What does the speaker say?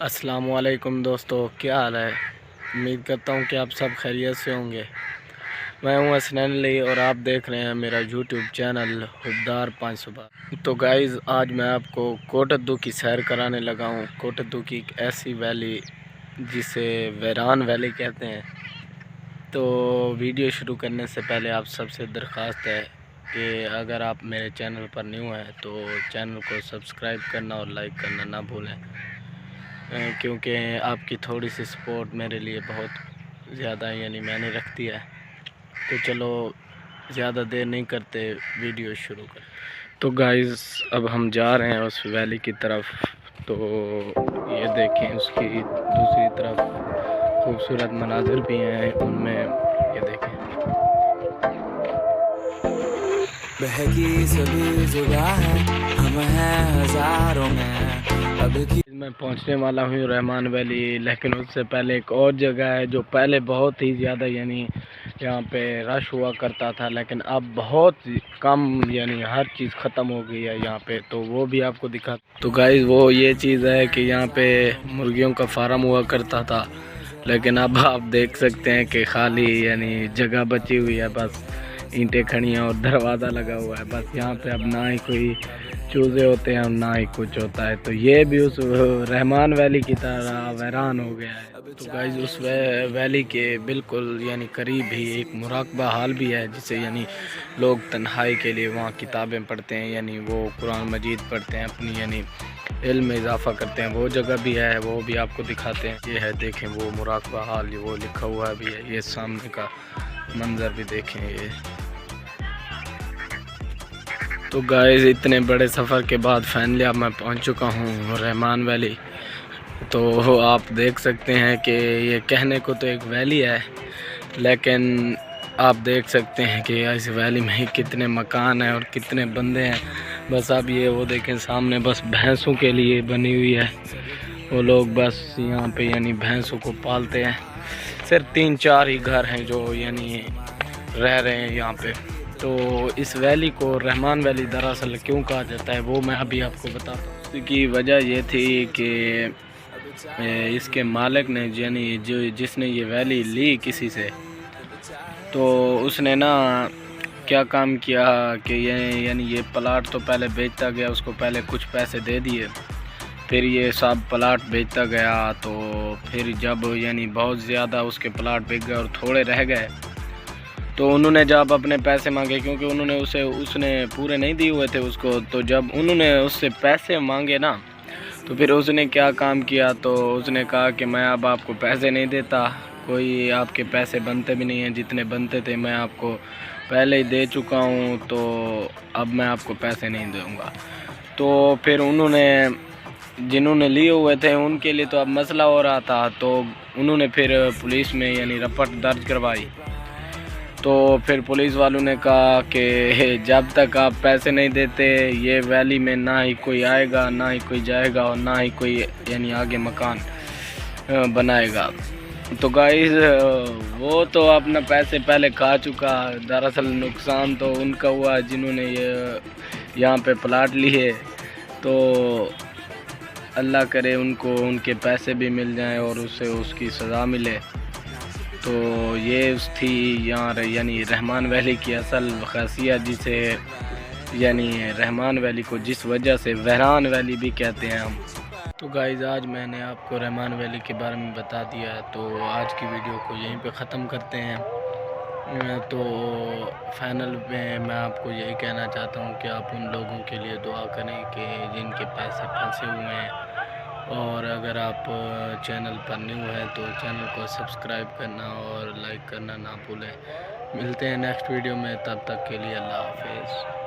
السلام علیکم دوستو، کیا حال ہے؟ امید کرتا ہوں کہ آپ سب خیریت سے ہوں گے۔ میں ہوں حسنین علی اور آپ دیکھ رہے ہیں میرا یوٹیوب چینل حبدار 512۔ تو گائز، آج میں آپ کو کوٹدو کی سیر کرانے لگا ہوں۔ کوٹدو کی ایک ایسی ویلی جسے ویران ویلی کہتے ہیں۔ تو ویڈیو شروع کرنے سے پہلے آپ سب سے درخواست ہے کہ اگر آپ میرے چینل پر نیو ہیں تو چینل کو سبسکرائب کرنا اور لائک کرنا نہ بھولیں، کیونکہ آپ کی تھوڑی سی سپورٹ میرے لیے بہت زیادہ معنی رکھتی ہے۔ تو چلو زیادہ دیر نہیں کرتے، ویڈیو شروع کریں۔ تو گائز، اب ہم جا رہے ہیں اس ویلی کی طرف۔ تو یہ دیکھیں، اس کی دوسری طرف خوبصورت مناظر بھی ہیں، ان میں یہ دیکھیں۔ بہکی سبھی جگہ ہے، ہم ہیں ہزاروں میں۔ میں پہنچنے والا ہوں رحمان ویلی، لیکن اس سے پہلے ایک اور جگہ ہے جو پہلے بہت ہی زیادہ یہاں پہ رش ہوا کرتا تھا، لیکن اب بہت کم ہر چیز ختم ہو گئی ہے یہاں پہ۔ تو وہ بھی آپ کو دکھا۔ تو گائز، وہ یہ چیز ہے کہ یہاں پہ مرغیوں کا فارم ہوا کرتا تھا، لیکن اب آپ دیکھ سکتے ہیں کہ خالی جگہ بچی ہوئی ہے، بس اینٹیں کھڑی ہیں اور دروازہ لگا ہوا ہے۔ بس یہاں پہ اب نہ ہی کوئی چوزے ہوتے ہیں اور نہ ہی کچھ ہوتا ہے۔ تو یہ بھی اس رحمان ویلی کی طرح ویران ہو گیا ہے۔ تو گائز، اس ویلی کے بالکل قریب ہی ایک مراقبہ حال بھی ہے، جسے لوگ تنہائی کے لیے وہاں کتابیں پڑھتے ہیں، وہ قرآن مجید پڑھتے ہیں، اپنی علم میں اضافہ کرتے ہیں۔ وہ جگہ بھی ہے، وہ بھی آپ کو دکھاتے ہیں۔ یہ ہے، دیکھیں، وہ مراقبہ حال، وہ لکھا ہوا بھی ہے۔ یہ سامنے کا منظر بھی دیکھیں۔ یہ تو گائز، اتنے بڑے سفر کے بعد فائنلی اب میں پہنچ چکا ہوں رحمان ویلی۔ تو آپ دیکھ سکتے ہیں کہ یہ کہنے کو تو ایک ویلی ہے، لیکن آپ دیکھ سکتے ہیں کہ اس ویلی میں کتنے مکان ہیں اور کتنے بندے ہیں۔ بس اب وہ دیکھیں سامنے، بس بھینسوں کے لیے بنی ہوئی ہے۔ وہ لوگ بس یہاں پہ بھینسوں کو پالتے ہیں۔ صرف 3-4 ہی گھر ہیں جو رہ رہے ہیں یہاں پہ۔ تو اس ویلی کو رحمان ویلی دراصل کیوں کہا جاتا ہے، وہ میں ابھی آپ کو بتاتا ہوں۔ اس کی وجہ یہ تھی کہ اس کے مالک نے جس نے یہ ویلی لی کسی سے، تو اس نے کیا کام کیا کہ یہ پلاٹ تو پہلے بیچتا گیا، اس کو پہلے کچھ پیسے دے دیے، پھر یہ سب پلاٹ بیچتا گیا۔ تو پھر جب بہت زیادہ اس کے پلاٹ بک گئے اور تھوڑے رہ گئے، تو انہوں نے جب اپنے پیسے مانگے، کیونکہ انہوں نے اس نے پورے نہیں دیے ہوئے تھے اس کو، تو جب انہوں نے اس سے پیسے مانگے تو پھر اس نے کیا کام کیا، تو اس نے کہا کہ میں اب آپ کو پیسے نہیں دیتا، کوئی آپ کے پیسے بنتے بھی نہیں ہیں، جتنے بنتے تھے میں آپ کو پہلے ہی دے چکا ہوں، تو اب میں آپ کو پیسے نہیں دوں گا۔ تو پھر جنہوں نے لیے ہوئے تھے ان کے لیے تو اب مسئلہ ہو رہا تھا، تو انہوں نے پھر پولیس میں رپورٹ درج کروائی۔ تو پھر پولیس والوں نے کہا کہ جب تک آپ پیسے نہیں دیتے، یہ ویلی میں نہ ہی کوئی آئے گا، نہ ہی کوئی جائے گا، اور نہ ہی کوئی آگے مکان بنائے گا۔ تو گائز، وہ تو اپنا پیسے پہلے کھا چکا۔ دراصل نقصان تو ان کا ہوا جنہوں نے یہاں پہ پلاٹ لیے۔ تو اللہ کرے ان کو ان کے پیسے بھی مل جائیں اور اسے اس کی سزا ملے۔ تو یہ تھی یہاں رحمان ویلی کی اصل خاصیت، جسے رحمان ویلی کو جس وجہ سے ویران ویلی بھی کہتے ہیں ہم۔ تو گائز، آج میں نے آپ کو رحمان ویلی کے بارے میں بتا دیا، تو آج کی ویڈیو کو یہیں پہ ختم کرتے ہیں۔ تو فائنل میں آپ کو یہی کہنا چاہتا ہوں کہ آپ ان لوگوں کے لیے دعا کریں کہ جن کے پیسے پھنسے ہوئے ہیں، اور اگر آپ چینل پر نیو ہیں تو چینل کو سبسکرائب کرنا اور لائک کرنا نہ بھولیں۔ ملتے ہیں نیکسٹ ویڈیو میں، تب تک کے لیے اللہ حافظ۔